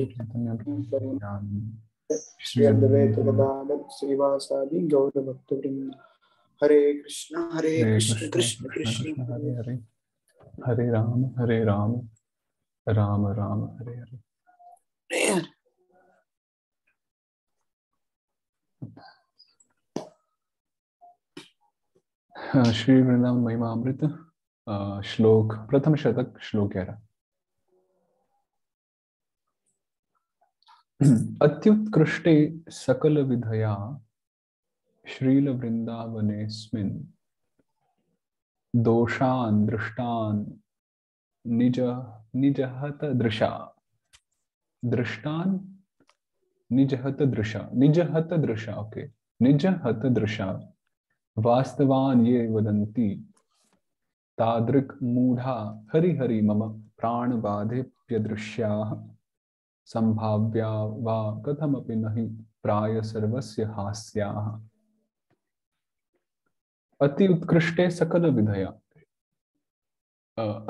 चैतन्य प्रभु श्री अद्वैत गदाधर श्रीवासादि गौर भक्तवृंद। हरे कृष्ण कृष्ण कृष्ण कृष्ण हरे हरे, हरे राम राम राम हरे हरे। श्री वृंदावन महिमा अमृत श्लोक प्रथम शतक श्लोक 11। अत्युत्कृष्टे सकल विधया श्रील वृंदावनेस्मिन् दोषान् दृष्टान् निज निजहत दृशा दृष्टान् निजहत दृशा ओके निजहत दृशा वास्तवान् ये वदन्ति तादृक् मूढ़ा हरि हरि मम प्राणबाधेप्यदृश्याः संभाव्या वा कथमपि नहि प्राय सर्वस्य हास्याः। अति उत्कृष्टे सकल विधया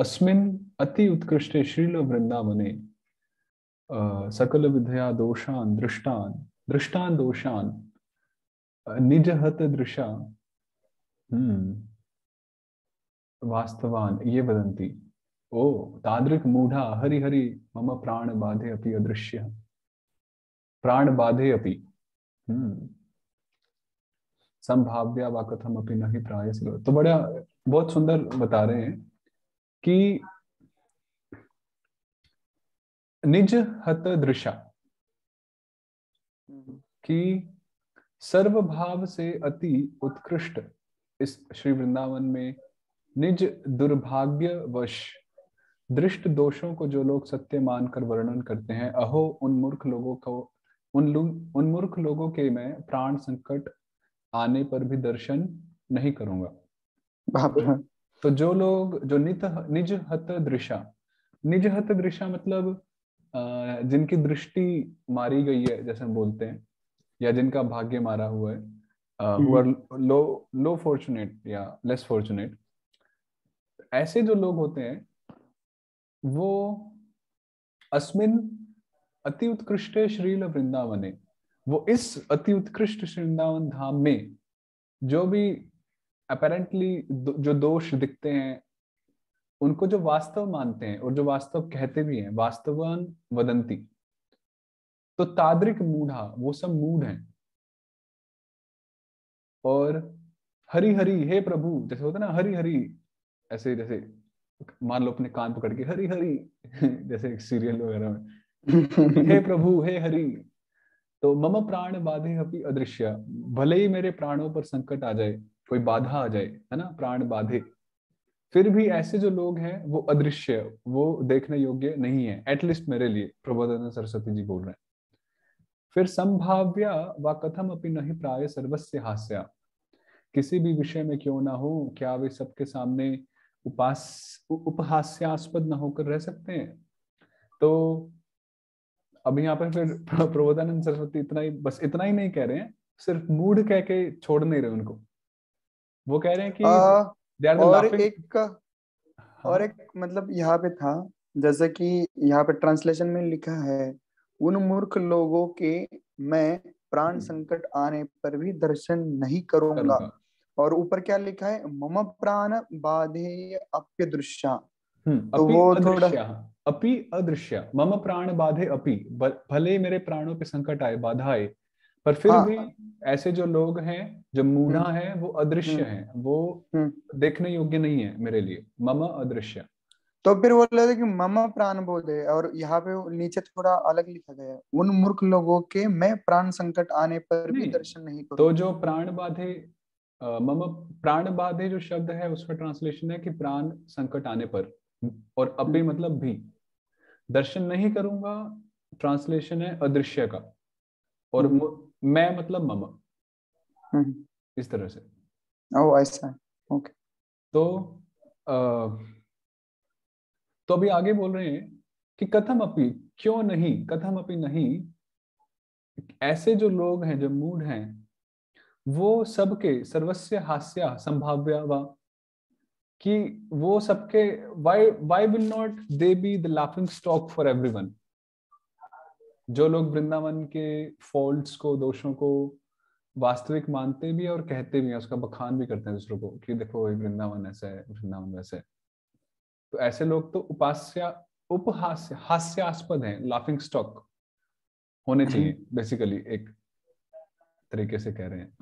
अस्मिन् अति उत्कृष्टे श्रील वृंदावने सकल विधया दोषान् दृष्टान् दोषान् निजहत दृशा वास्तवान् ये वदन्ति ओ तादृक् मूढ़ा हरि हरि मम प्राण बाधे अपि अदृश्य प्राण बाधे अपि संभाव्या वा कथम अपि नहीं प्राय। तो बड़ा बहुत सुंदर बता रहे हैं कि निज हत दृशा कि सर्वभाव से अति उत्कृष्ट इस श्री वृंदावन में निज दुर्भाग्यवश दृष्ट दोषों को जो लोग सत्य मानकर वर्णन करते हैं, अहो उन मूर्ख लोगों को उन मूर्ख लोगों के मैं प्राण संकट आने पर भी दर्शन नहीं करूंगा। तो जो लोग जो निज हत दृशा मतलब जिनकी दृष्टि मारी गई है जैसे हम बोलते हैं, या जिनका भाग्य मारा हुआ है, who are लो फॉर्चुनेट या लेस फॉर्चुनेट, ऐसे जो लोग होते हैं वो अस्मिन अति उत्कृष्ट श्रील वृंदावने, वो इस अति उत्कृष्ट वृंदावन धाम में जो भी अपेरेंटली जो दोष दिखते हैं उनको जो वास्तव मानते हैं और जो वास्तव कहते भी हैं, वास्तवान वदंती, तो तादृक मूढ़ा वो सब मूढ़ हैं। और हरि हरि हे प्रभु जैसे होता है ना, हरि हरि ऐसे जैसे मान लो अपने कान पकड़ के हरि हरि जैसे सीरियल वगैरह में हे प्रभु हे हरि, तो मम प्राण बाधे अपि अदृश्य, भले ही मेरे प्राणों पर संकट आ जाए, कोई बाधा आ जाए, है ना, प्राण बाधे, फिर भी ऐसे जो लोग हैं वो अदृश्य, वो देखने योग्य नहीं है, एटलीस्ट मेरे लिए, प्रबोधानंद सरस्वती जी बोल रहे हैं। फिर संभाव्या व कथम अपि नहीं प्राय सर्वस्य हास्या, किसी भी विषय में क्यों ना हो, क्या वे सबके सामने उपहास्यास्पद न होकर रह सकते हैं। तो अब यहाँ पर फिर प्रबोधानंद सरस्वती इतना ही नहीं कह रहे हैं, सिर्फ मूड कह के छोड़ नहीं रहे उनको, वो कह रहे हैं कि और एक मतलब यहाँ पे था, जैसे कि यहाँ पे ट्रांसलेशन में लिखा है उन मूर्ख लोगों के मैं प्राण संकट आने पर भी दर्शन नहीं करूंगा। और ऊपर क्या लिखा है, मम प्राण बाधे अप्यदृश्या, तो वो थोड़ा अपि अदृश्य, मम प्राण बाधे अपि, भले ही मेरे प्राणों पे संकट आए, बाधा आए, पर फिर भी ऐसे जो लोग हैं जो मूढ़ा हैं वो अदृश्य हैं, वो देखने योग्य नहीं है मेरे लिए, मम अदृश्य। तो फिर बोल रहे थे कि मम प्राण बोधे, और यहाँ पे नीचे थोड़ा अलग लिखा गया है, उन मूर्ख लोगों के मैं प्राण संकट आने पर भी दर्शन नहीं करूं। तो जो प्राण बाधे मम प्राण बाधे जो शब्द है उसका ट्रांसलेशन है कि प्राण संकट आने पर, और अपि मतलब भी, दर्शन नहीं करूंगा ट्रांसलेशन है अदृश्य का, और मैं मतलब मम, इस तरह से। ओह ऐसा, ओके। तो अभी आगे बोल रहे हैं कि कथम अपि, क्यों नहीं, कथम अपि नहीं, ऐसे जो लोग हैं जो मूढ़ हैं वो सबके सर्वस्य हास्य संभाव्य वा, कि वो सबके why will not they be the laughing stock for everyone, जो लोग वृंदावन के फॉल्ट्स को, दोषों को वास्तविक मानते भी है और कहते भी हैं, उसका बखान भी करते हैं दूसरों को कि देखो ये वृंदावन ऐसा है, वृंदावन वैसा है, तो ऐसे लोग तो उपहास्य हास्यास्पद हैं, लाफिंग स्टॉक होने चाहिए, बेसिकली एक तरीके से कह रहे हैं।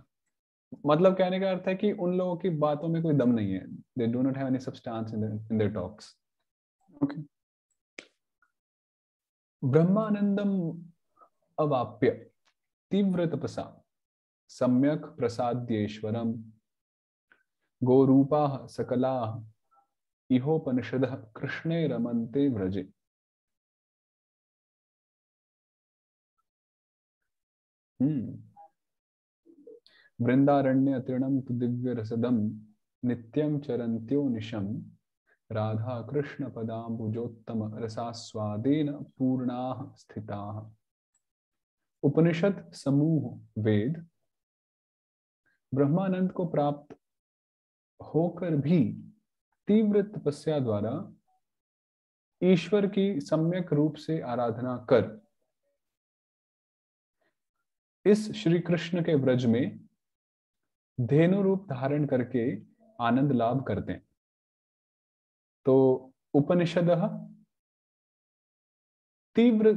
मतलब कहने का अर्थ है कि उन लोगों की बातों में कोई दम नहीं है, they do not have any substance in their talks. Okay. ब्रह्मानंदम अवाप्य तीव्र तपसा सम्यक प्रसाद्येश्वरम गोरूपाः सकलाः इहोपनिषदः कृष्णे रमन्ते व्रजे। वृंदारण्य तृणम तु दिव्य रसदम नित्यं चरन्त्यो निशम राधा कृष्ण पदाम्बुजोत्तम रसास्वादेन पूर्णाः स्थिताः। उपनिषद समूह वेद ब्रह्मानंद को प्राप्त होकर भी तीव्र तपस्या द्वारा ईश्वर की सम्यक रूप से आराधना कर इस श्री कृष्ण के व्रज में धेनु रूप धारण करके आनंद लाभ करते हैं। तो उपनिषदः तीव्र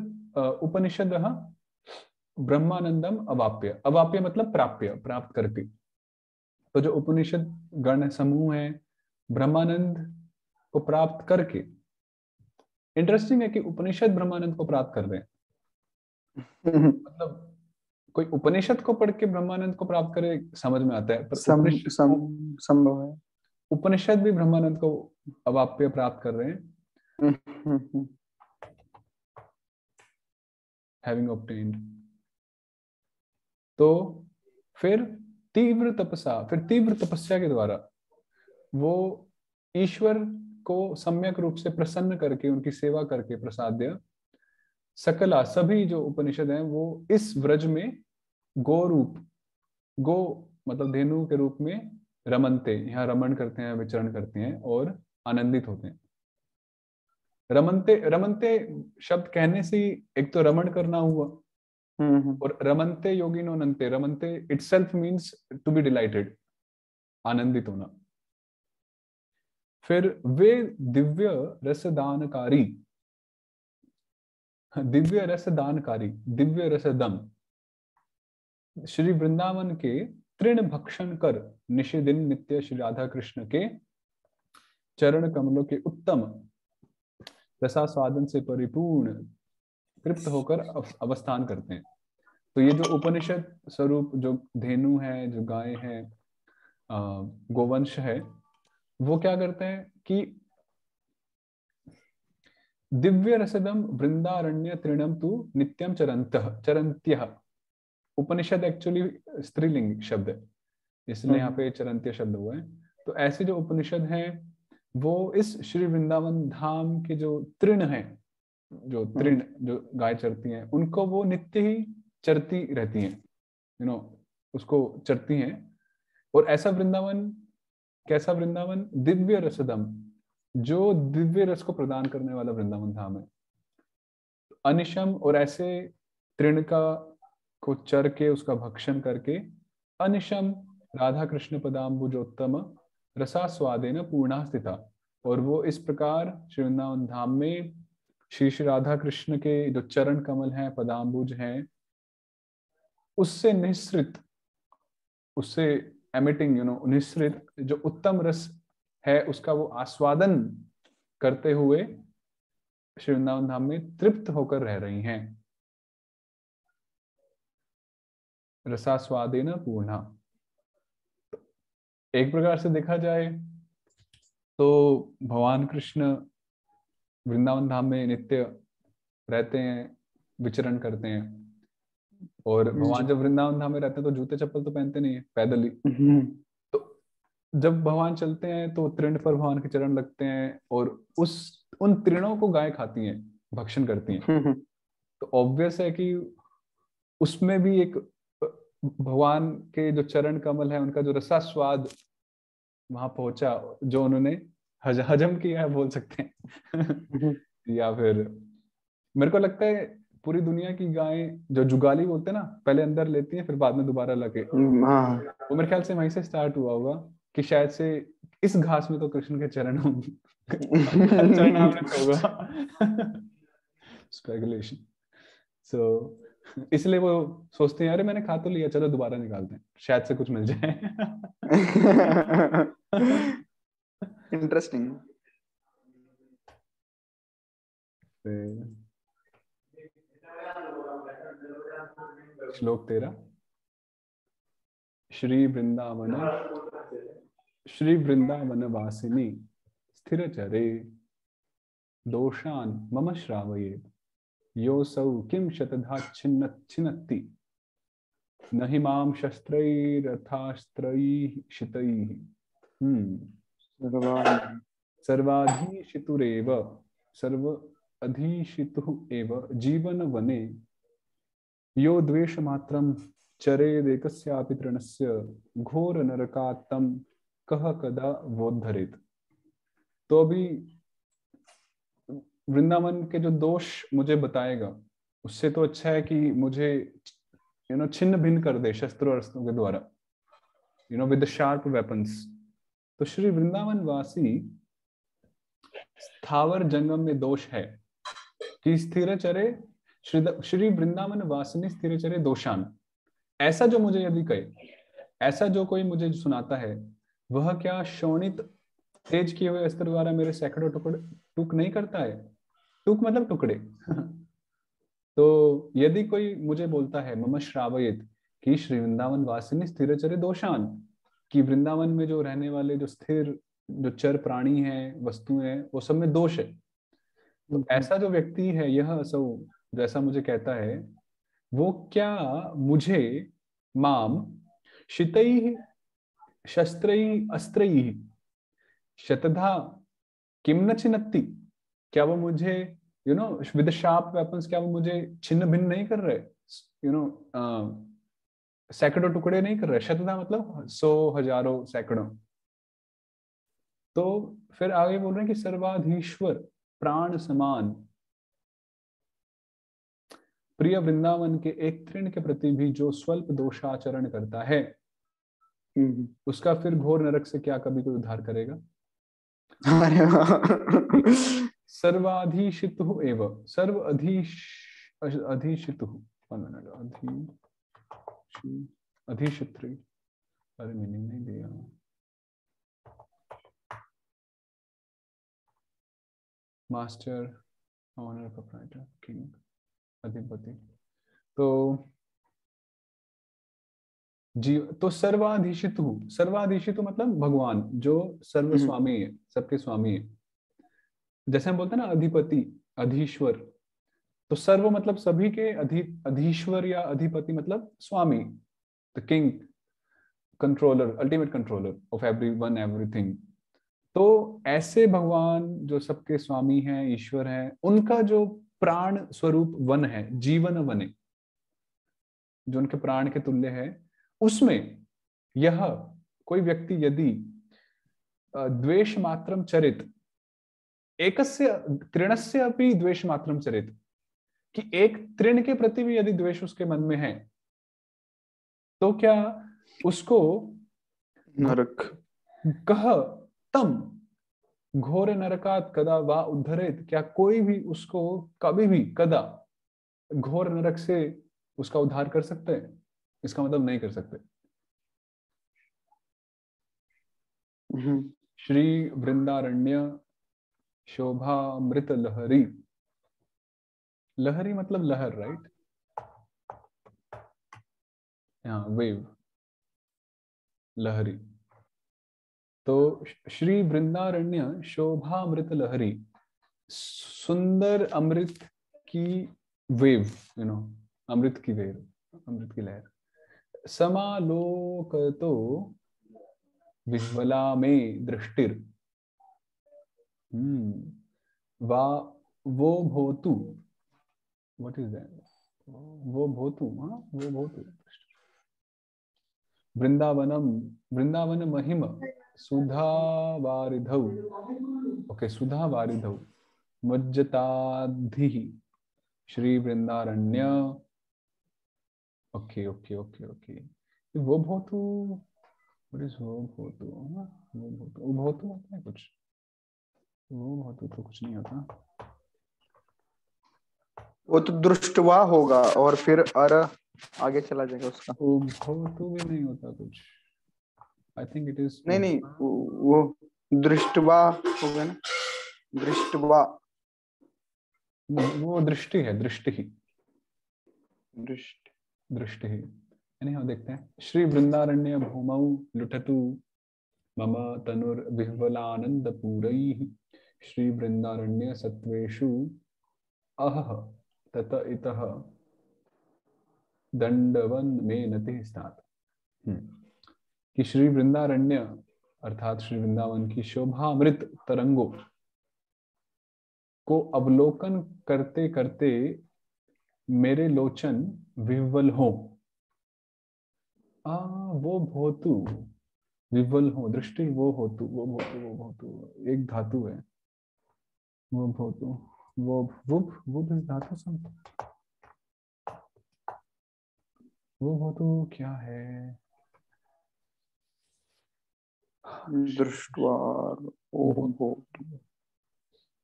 उपनिषदः ब्रह्मानंदम अवाप्य, अवाप्य मतलब प्राप्य, प्राप्त करके। तो जो उपनिषद गण समूह है ब्रह्मानंद को प्राप्त करके, इंटरेस्टिंग है कि उपनिषद ब्रह्मानंद को प्राप्त कर रहे हैं। मतलब कोई उपनिषद को पढ़ के ब्रह्मानंद को प्राप्त करे समझ में आता है, पर संभव है उपनिषद भी ब्रह्मानंद को अवाप्य प्राप्त कर रहे हैं, हैविंग ऑब्टेन्ड। तो फिर तीव्र तपस्या के द्वारा वो ईश्वर को सम्यक रूप से प्रसन्न करके, उनकी सेवा करके, प्रसाद्य सकला सभी जो उपनिषद हैं वो इस व्रज में गो रूप, गो मतलब धेनु के रूप में रमनते, यहाँ रमण करते हैं, विचरण करते हैं और आनंदित होते हैं। रमनते, रमनते शब्द कहने से ही एक तो रमण करना हुआ, और रमनते योगिनो नंते, रमनते itself means to be delighted, आनंदित होना। फिर वे दिव्य रसदानकारी, दिव्य रसदानकारी, दिव्य रसदम श्री वृंदावन के तृण भक्षण कर निषेदिन नित्य श्री राधा कृष्ण के चरण कमलों के उत्तम रसास्वादन से परिपूर्ण तृप्त होकर अवस्थान करते हैं। तो ये जो उपनिषद स्वरूप जो धेनु है, जो गाय है, गोवंश है, वो क्या करते हैं कि दिव्य रसदम वृंदारण्य तृणम तु नित्यम चरंत्यः। उपनिषद एक्चुअली स्त्रीलिंग शब्द है, इसलिए यहाँ पे चरंत्य शब्द हुआ है। तो ऐसे जो उपनिषद हैं वो इस श्री वृंदावन धाम के जो तृण हैं, जो तृण जो गाय चरती हैं, उनको वो नित्य ही चरती रहती हैं, उसको चरती हैं। और ऐसा वृंदावन, कैसा वृंदावन? दिव्य रसदम, जो दिव्य रस को प्रदान करने वाला वृंदावन धाम है। अनिशम, और ऐसे तृण का को चर के, उसका भक्षण करके, अनिशम राधा कृष्ण पदाम्बुजोत्तम रसास्वादेन पूर्णा स्थिता, और वो इस प्रकार श्री वृंदावन धाम में श्री श्री राधा कृष्ण के जो चरण कमल हैं, पदाम्बुज हैं, उससे निःसृत, उससे एमिटिंग निःसृत जो उत्तम रस है, उसका वो आस्वादन करते हुए श्री वृंदावन धाम में तृप्त होकर रह रही हैं। रसास्वादेन पूर्णा। एक प्रकार से देखा जाए तो भगवान कृष्ण वृंदावन धाम में नित्य रहते हैं, विचरण करते हैं। और भगवान जब वृंदावन धाम में रहते हैं तो जूते चप्पल तो पहनते नहीं है, पैदल ही। तो जब भगवान चलते हैं तो तृण पर भगवान के चरण लगते हैं, और उन तृणों को गाय खाती हैं, भक्षण करती हैं। तो ऑब्वियस है कि उसमें भी एक भगवान के जो चरण कमल है, उनका जो रसास्वाद वहां पहुंचा, जो उन्होंने हजम किया है बोल सकते हैं। या फिर मेरे को लगता है पूरी दुनिया की गायें जो जुगाली बोलते हैं ना, पहले अंदर लेती हैं फिर बाद में दोबारा लगे, हाँ वो मेरे ख्याल से वहीं से स्टार्ट हुआ होगा कि शायद से इस घास में तो कृष्ण के चरण होंगे, चरणामृत होगा। स्पेकुलेशन। सो इसलिए वो सोचते हैं अरे मैंने खा तो लिया, चलो दोबारा निकालते हैं, शायद से कुछ मिल जाए। इंटरेस्टिंग। श्लोक 13। श्री वृंदावन वासिनी स्थिर चरे दोषान मम श्रावयेत् योऽसौ किं शतधा छिन्नत्ति न हि मां शस्त्रैरथास्त्रैः शितैः। सर्वाधीशितुरेव सर्वाधीशितुः एव जीवन वने यो द्वेषमात्रं चरेदेकस्यापि तृणस्य घोर नरकात् तं कः कदा वोद्धरेत्। तो अभी वृंदावन के जो दोष मुझे बताएगा, उससे तो अच्छा है कि मुझे छिन्न भिन्न कर दे शस्त्रों और अस्त्रों के द्वारा, विद द शार्प वेपन्स। तो श्री वृंदावन वासी स्थावर जंगम में दोष है कि स्थिर चरे श्री वृंदावन वासिनी स्थिर चरे दोषान। ऐसा जो मुझे यदि कहे, ऐसा जो कोई मुझे सुनाता है, वह क्या शोणित तेज किए हुए अस्त्र द्वारा मेरे सैकड़ों टुकड़े टूक नहीं करता है। टूक मतलब टुकड़े। तो यदि कोई मुझे बोलता है मम श्रावयित कि श्री वृंदावन वासिनी स्थिर चरे दोषान, कि वृंदावन में जो रहने वाले जो स्थिर जो चर प्राणी हैं, वस्तुएं हैं, वो सब में दोष है, तो ऐसा जो व्यक्ति है यह असौ जैसा मुझे कहता है, वो क्या मुझे माम शितैः शस्त्रैः अस्त्रैः शतधा किम न छिन्नत्ति, क्या वो मुझे विद शार्प वेपन्स क्या वो मुझे छिन्न भिन्न नहीं कर रहे, सैकड़ों टुकड़े नहीं कर रहे। शतधा मतलब 100 हजारों सैकड़ों। तो फिर आगे बोल रहे हैं कि सर्वाधीश्वर प्राण समान प्रिय वृंदावन के एक तृण के प्रति भी जो स्वल्प दोषाचरण करता है, उसका फिर घोर नरक से क्या कभी कोई उद्धार करेगा। सर्वाधीशितु एव सर्व अधीशितु अधिशित्री, अरे मीनिंग नहीं दिया। मास्टर, ऑनर, प्रोप्राइटर, किंग, अधिपति। तो जीव तो सर्वाधीशितु मतलब भगवान जो सर्व स्वामी है, सबके स्वामी है। जैसे हम बोलते हैं ना अधिपति, अधीश्वर, तो सर्व मतलब सभी के, अधीश्वर या अधिपति मतलब स्वामी, the king, controller, ultimate controller of everyone everything. तो ऐसे भगवान जो सबके स्वामी हैं, ईश्वर हैं, उनका जो प्राण स्वरूप वन है, जीवन वने, जो उनके प्राण के तुल्य है, उसमें यह कोई व्यक्ति यदि द्वेष मात्रम चरित, एकस्य तृणस्य अपि द्वेष मात्रम चरित, कि एक तृण के प्रति भी यदि द्वेष उसके मन में है, तो क्या उसको नरक कह तम घोर नरकात कदा वा उद्धरेत, क्या कोई भी उसको कभी भी कदा घोर नरक से उसका उद्धार कर सकते हैं? इसका मतलब नहीं कर सकते। श्री वृंदारण्य शोभामृत लहरी, लहरी मतलब लहर, राइट? हाँ, वेव, लहरी। तो श्री वृंदारण्य शोभामृत लहरी, सुंदर अमृत की वेव, अमृत की वेव, अमृत की लहर। समालोकतो विह्वला में दृष्टिर, वा वो भोतु, व्हाट इज दैट? वो भोतु, हाँ वो भोतु। वृंदावन महिम सुधा वारिधौ, ओके, सुधा वारिधौ मज्जताधि Shri Vrindaranya. Okay okay okay okay. वो भोतू, what is वो भोतू? वो भोतू होता है कुछ, वो भोतू तो कुछ नहीं होता। वो तो दृष्टवा होगा और फिर आगे चला जाएगा उसका। वो भोतू भी नहीं होता कुछ। आई थिंक इट इज, नहीं नहीं, वो दृष्टवा होगा ना, दृष्टवा। वो दृष्टि है, दृष्टि ही, दृष्ट दृष्टि ही। Anyhow, देखते हैं। श्री वृंदारण्य भूमौ लुठतु मम तनुर्विह्वलानन्दपूरैः श्री वृंदारण्य सत्वेषु अहः तत इतः दंडवन में नति स्नात। कि श्री वृंदारण्य अर्थात श्री वृंदावन की शोभामृत तरंगों को अवलोकन करते करते मेरे लोचन विह्वल हो। वो भोतु विह्वल हो, दृष्टि वो होतु, वो भोतु, वो भोतु एक धातु है। वो भोतु, वो इस धातु से, वो भोतु क्या है? दृष्टवा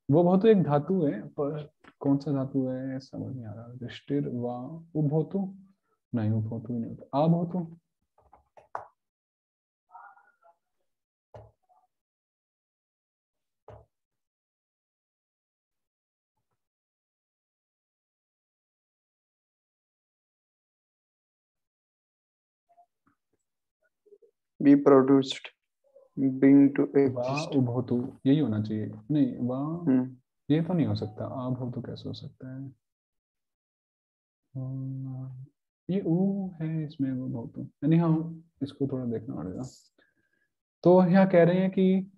वो भोतु एक धातु है, पर कौन सा धातु है समझ नहीं आ रहा। दृष्टिर वा वो भोतु नहीं, वो भोतु नहीं होता। आ भोतु, be produced, being to वा exist। उभोतु यही होना चाहिए। नहीं वा, ये तो नहीं हो सकता। आ भोतु कैसे हो सकता है? ये ऊ है इसमें, वो भोतु यानी हाँ, इसको थोड़ा देखना पड़ेगा। तो यहाँ कह रहे हैं कि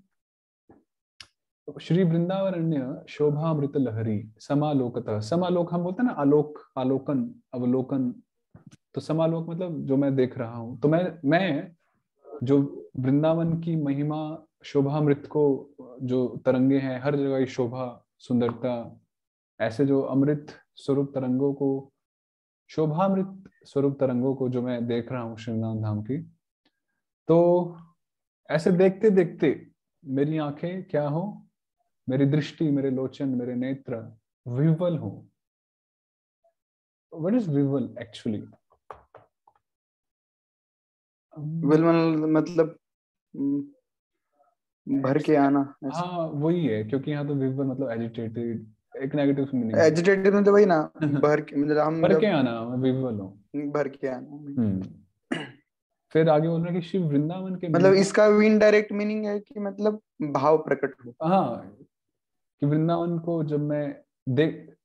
श्री वृंदावरण्य शोभामृत लहरी समालोकतः, समालोक हम बोलते हैं ना, आलोक, आलोकन, अवलोकन। तो समालोक मतलब जो मैं देख रहा हूँ। तो मैं जो वृंदावन की महिमा शोभामृत को, जो तरंगे हैं हर जगह की शोभा सुंदरता, ऐसे जो अमृत स्वरूप तरंगों को, शोभामृत स्वरूप तरंगों को जो मैं देख रहा हूँ श्रृंगार धाम की, तो ऐसे देखते देखते मेरी आंखें क्या हो, मेरी दृष्टि, मेरे लोचन, मेरे नेत्र विह्वल हो। व्हाट इज विह्वल एक्चुअली? मतलब भर के आना। हाँ वही है, क्योंकि यहाँ तो विह्वल मतलब एजिटेटेड, एक नेगेटिव मीनिंग। एजिटेटेड मतलब वही ना, भर के मतलब हम भर के जब आना, मैं विह्वल हूँ। भर के आना। फिर आगे बोल रहे हैं कि शिव वृंदावन के मतलब महिमा। इसका इनडायरेक्ट मीनिंग है कि मतलब भाव प्रकट हो। हाँ, कि वृंदावन को देख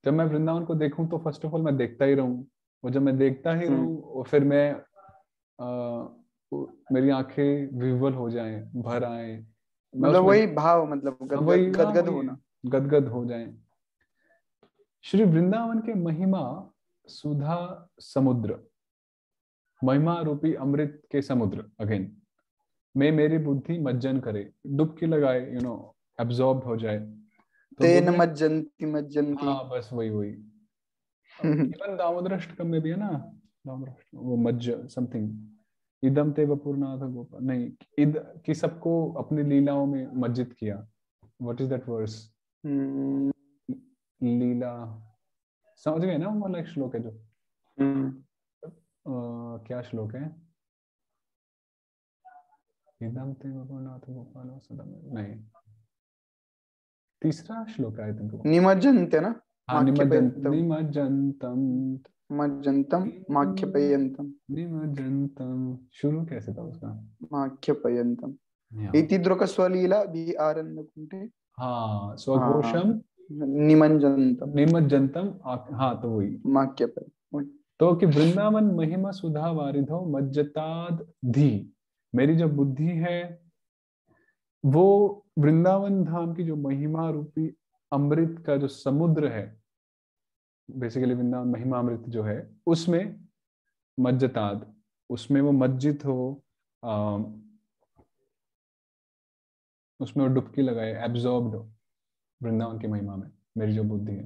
जब मैं वृंदावन को देखूं तो फर्स्ट ऑफ ऑल मैं देखता ही रहूं, और जब मैं देखता ही रहूं और फिर मैं मेरी आंखें विह्वल हो जाएं, भर आए, मैं मतलब उसमें, वही भाव, मतलब वही गदगद हाँ गदगद वही होना। गदगद हो जाएं। श्री वृंदावन के महिमा सुधा समुद्र, महिमा रूपी अमृत के समुद्र अगेन में मेरी बुद्धि मज्जन करे, डुबकी लगाए, एब्जॉर्ब हो जाए। तो बोल तेन रहे हैं, मज्जन्ति मज्जन्ति। हाँ बस वही वही। इवन दामोदराष्टकम में भी है ना, दामोदराष्टकम वो मज्ज समथिंग, इदम ते वपुरनाथ गोपाल, नहीं इद कि सबको अपनी लीलाओं में मज्जित किया। What is that verse? लीला, समझ गए ना वो वाला एक श्लोक है जो क्या श्लोक है? इदम ते वपुरनाथ गोपाल सदम, नहीं तीसरा श्लोक है आई थिंक। निमज्जन्ते ना, हाँ माख्यपेयंतम। निमज्जंतम, मज्जन्तम माख्यपेयंतम। निमज्जंतम शुरू कैसे था उसका? माख्यपेयंतम यहाँ इति द्रुक स्वलीला भी आरण्य कुंठे। हाँ, हाँ, स्वघोषम निमज्जन्तम निमज्जंतम, हाँ तो वही। माख्यपेय। तो कि वृंदावन महिमा सुधा वारिधो मज्जताद धी, मेरी जो बुद्धि है वो वृंदावन धाम की जो महिमा रूपी अमृत का जो समुद्र है, बेसिकली वृंदावन महिमा अमृत जो है उसमें मज्जताद, उसमें वो मज्जित हो, उसमें वो डुबकी लगाए, एब्जॉर्ब्ड हो वृंदावन की महिमा में मेरी जो बुद्धि है।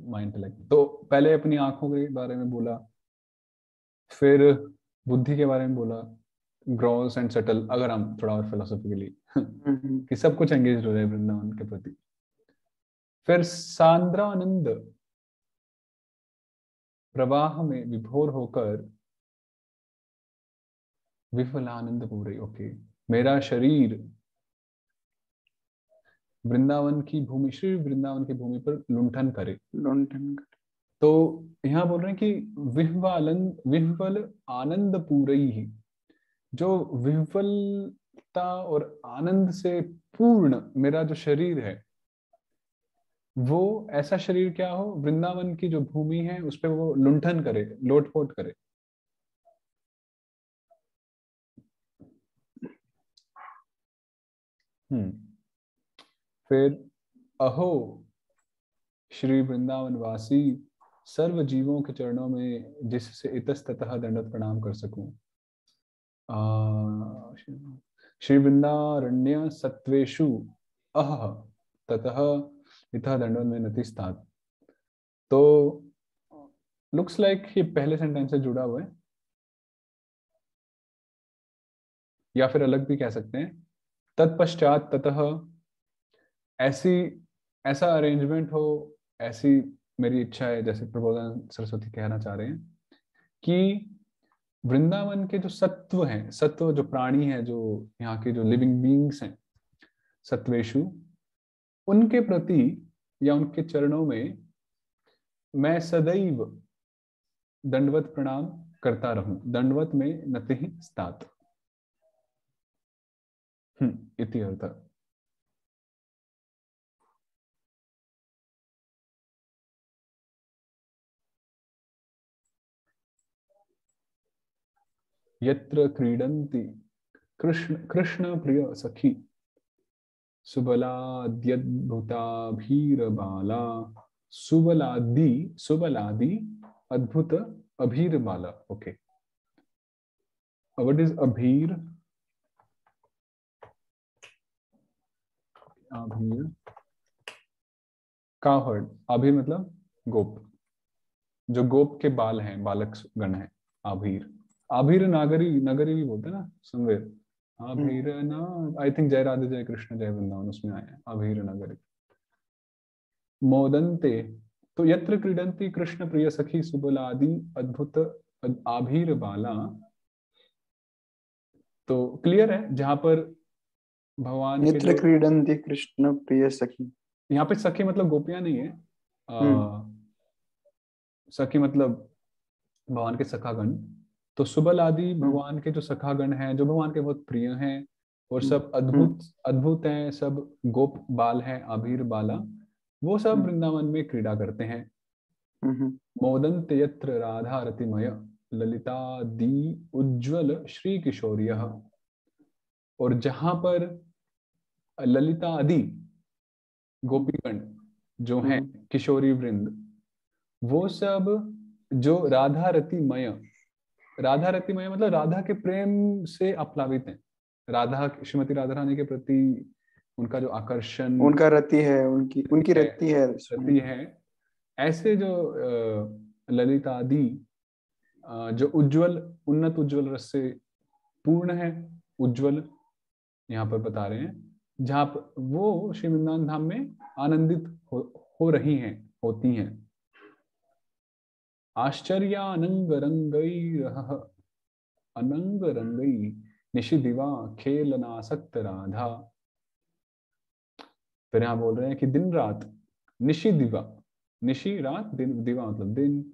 My intellect. तो पहले अपनी आंखों के बारे में बोला, फिर बुद्धि के बारे में बोला, ग्रॉस एंड सटल, अगर हम थोड़ा और फिलोसॉफिकली कि सब कुछ एंगेज हो जाए वृंदावन के प्रति। फिर सांद्रानंद प्रवाह में विभोर होकर विफलानंद पूरे, ओके, मेरा शरीर वृंदावन की भूमि, श्री वृंदावन की भूमि पर लुंठन करे। लुंठन। तो यहाँ बोल रहे हैं कि विह्वल आनंद पूरई ही, जो विह्वलता और आनंद से पूर्ण मेरा जो शरीर है, वो ऐसा शरीर क्या हो, वृंदावन की जो भूमि है उस पर वो लुंठन करे, लोटपोट करे। फिर अहो श्री वृंदावन वासी, सर्व जीवों के चरणों में जिससे इतस्ततः दंडवत प्रणाम कर सकूं। श्री वृंदारण्य सत्वेषु अह ततः इतः दंडवत में नतिस्तात। तो लुक्स लाइक ये पहले सेंटेंस से जुड़ा हुआ है, या फिर अलग भी कह सकते हैं। तत्पश्चात ततः, ऐसी ऐसा अरेंजमेंट हो, ऐसी मेरी इच्छा है, जैसे प्रबोधन सरस्वती कहना चाह रहे हैं कि वृंदावन के जो सत्व हैं, सत्व जो प्राणी हैं, जो यहाँ के जो लिविंग बीइंग्स हैं, सत्वेशु, उनके प्रति या उनके चरणों में मैं सदैव दंडवत प्रणाम करता रहूं। दंडवत में नतिः स्तात इति अर्थः। यत्र क्रीडन्ति कृष्ण कृष्ण प्रिय सखी, सुबलाद्यद्भुताभीरबाला, सुबलादि अद्भुत अभीरबाला। ओके, व्हाट इज अभीर? अभीर, कावहर्ड। अभीर मतलब गोप, जो गोप के बाल हैं, बालक गण है, आभीर। आभीर नागरी, नगरी भी बोलते हैं ना समवेयर। आभीर ना, आई थिंक जय राधे जय कृष्ण जय वृंदावन उसमें आया है आभीर नगरी। मोदन्ते, तो यत्र क्रीडन्ति कृष्ण प्रिय सखी सुबलादि अद्भुत आभीर बाला। तो क्लियर है, जहां पर भगवान के यत्र जो, क्रीडन्ति कृष्ण प्रिय सखी, यहाँ पे सखी मतलब गोपियां नहीं है, सखी मतलब भगवान के सखागण। तो सुबल आदि भगवान के जो सखागण हैं, जो भगवान के बहुत प्रिय हैं और सब अद्भुत अद्भुत हैं, सब गोप बाल हैं, आभीर बाला, वो सब वृंदावन में क्रीड़ा करते हैं। मोदन्त यत्र राधा रतिमय ललितादि उज्ज्वल श्री किशोरियः, और जहां पर ललिता आदि गोपीगण जो हैं, किशोरी वृंद, वो सब जो राधा रतिमय, राधा रतिमय मतलब राधा के प्रेम से आप्लावित हैं। राधा, श्रीमती राधा रानी के प्रति उनका जो आकर्षण, उनका रति है, उनकी रति है, रति है। ऐसे जो ललिता आदि जो उज्जवल, उन्नत उज्जवल रस से पूर्ण है, उज्जवल यहाँ पर बता रहे हैं, जहाँ पर वो श्री वृंदावन धाम में आनंदित हो रही हैं, होती हैं। आश्चर्यानंग रंगैरह, अनंग रंगई निशि दिवा खेलनासक्त राधा। फिर यहाँ बोल रहे हैं कि दिन रात, निशि दिवा, निशि रात, दिन दिवा मतलब दिन,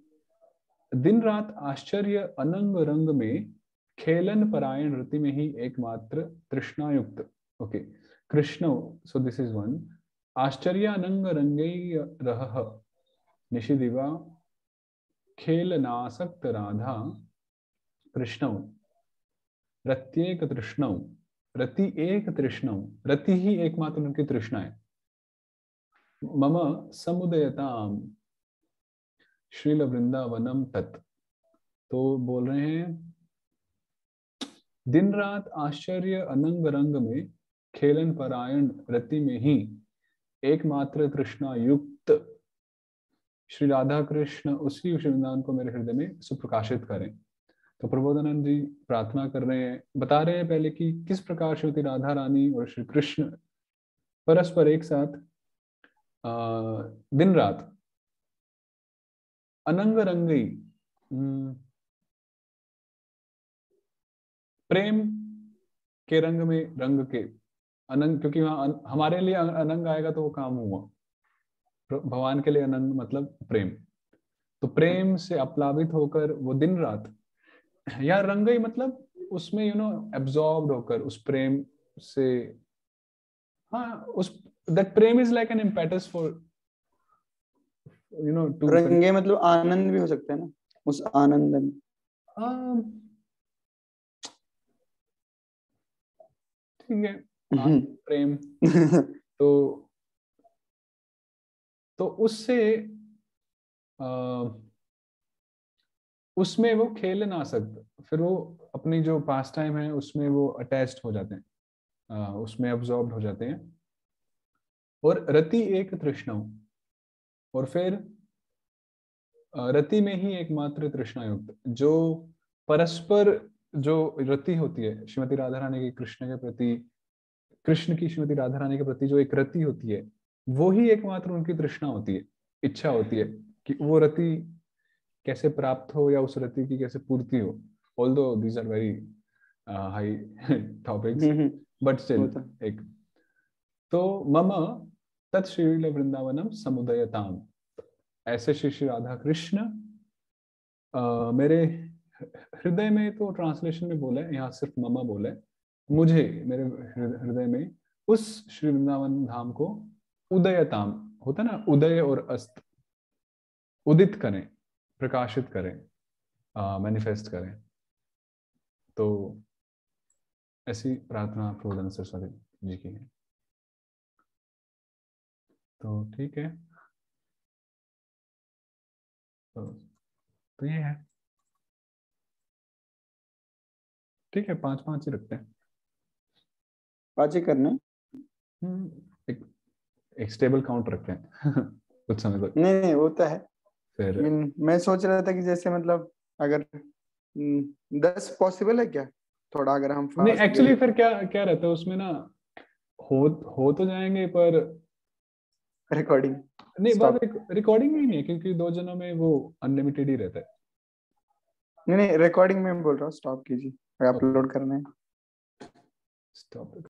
दिन रात आश्चर्य अनंग रंग में खेलन परायण रति में ही एकमात्र तृष्णायुक्त। Okay, Krishna, so this is one. आश्चर्य अनंग रंगई रह निशि दिवा खेलनासक्त राधा कृष्ण रत्येक तृष्णौ, रति एक तृष्णौ, रति ही एकमात्र उनकी तृष्णा है। मम समुदयताम श्रील वृंदावनम तत्। तो बोल रहे हैं दिन रात आश्चर्य अनंग रंग में खेलन परायण रति में ही एकमात्र तृष्णा युक्त श्री राधा कृष्ण उसी श्री वृंदावन को मेरे हृदय में सुप्रकाशित करें। तो प्रबोधानंद जी प्रार्थना कर रहे हैं, बता रहे हैं पहले कि किस प्रकार श्रीमती राधा रानी और श्री कृष्ण परस्पर एक साथ दिन रात अनंग रंगई प्रेम के रंग में रंग के अनंग, क्योंकि वहां हमारे लिए अनंग आएगा तो वो काम हुआ, भगवान के लिए अनंग मतलब प्रेम। तो प्रेम से अपलावित होकर वो दिन रात, या रंगई मतलब उसमें एब्जॉर्ब्ड होकर उस प्रेम से, हाँ उस दैट प्रेम is like an impetus for to रंगे मतलब आनंद भी हो सकता है ना, उस आनंद में। ठीक है, प्रेम तो उससे उसमें वो खेल ना सकते, फिर वो अपनी जो पास टाइम है उसमें वो अटैच्ड हो जाते हैं, उसमें अब्जॉर्ब्ड हो जाते हैं। और रति एक तृष्णा, और फिर रति में ही एकमात्र तृष्णा युक्त, जो परस्पर जो रति होती है श्रीमती राधा रानी की कृष्ण के प्रति, कृष्ण की श्रीमती राधा रानी के प्रति जो एक रति होती है, वो ही एकमात्र उनकी तृष्णा होती है, इच्छा होती है कि वो रति कैसे प्राप्त हो या उस रति की कैसे पूर्ति हो। Although these are very high topics, but still एक तो मम तत्श्रील वृंदावनम समुदयताम, ऐसे श्री श्री राधा कृष्ण मेरे हृदय में, तो ट्रांसलेशन में बोला है, यहाँ सिर्फ ममा बोला है, मुझे मेरे हृदय में उस श्री वृंदावन धाम को उदयताम, होता ना उदय और अस्त, उदित करें, प्रकाशित करें, मैनिफेस्ट करें। तो ऐसी प्रार्थना प्रबोधानंद सरस्वती जी की है। तो ठीक है, तो ये है, ठीक है, 5-5 ही रखते हैं। 5 ही करने, एक स्टेबल काउंट रखते हैं कुछ समय तक। नहीं होता है। फिर मैं सोच रहा था कि जैसे मतलब अगर 10 पॉसिबल है क्या, थोड़ा अगर हम नहीं फास्ट एक्चुअली फिर क्या क्या रहता है उसमें ना, हो तो जाएंगे पर रिकॉर्डिंग नहीं, बात रिकॉर्डिंग ही नहीं है, क्योंकि 2 जनों में वो अनलिमिटेड ही रहता है। नहीं रिकॉर्डिंग में बोल रहा हूँ, स्टॉप कीजिए, अपलोड करना है। स्टॉप।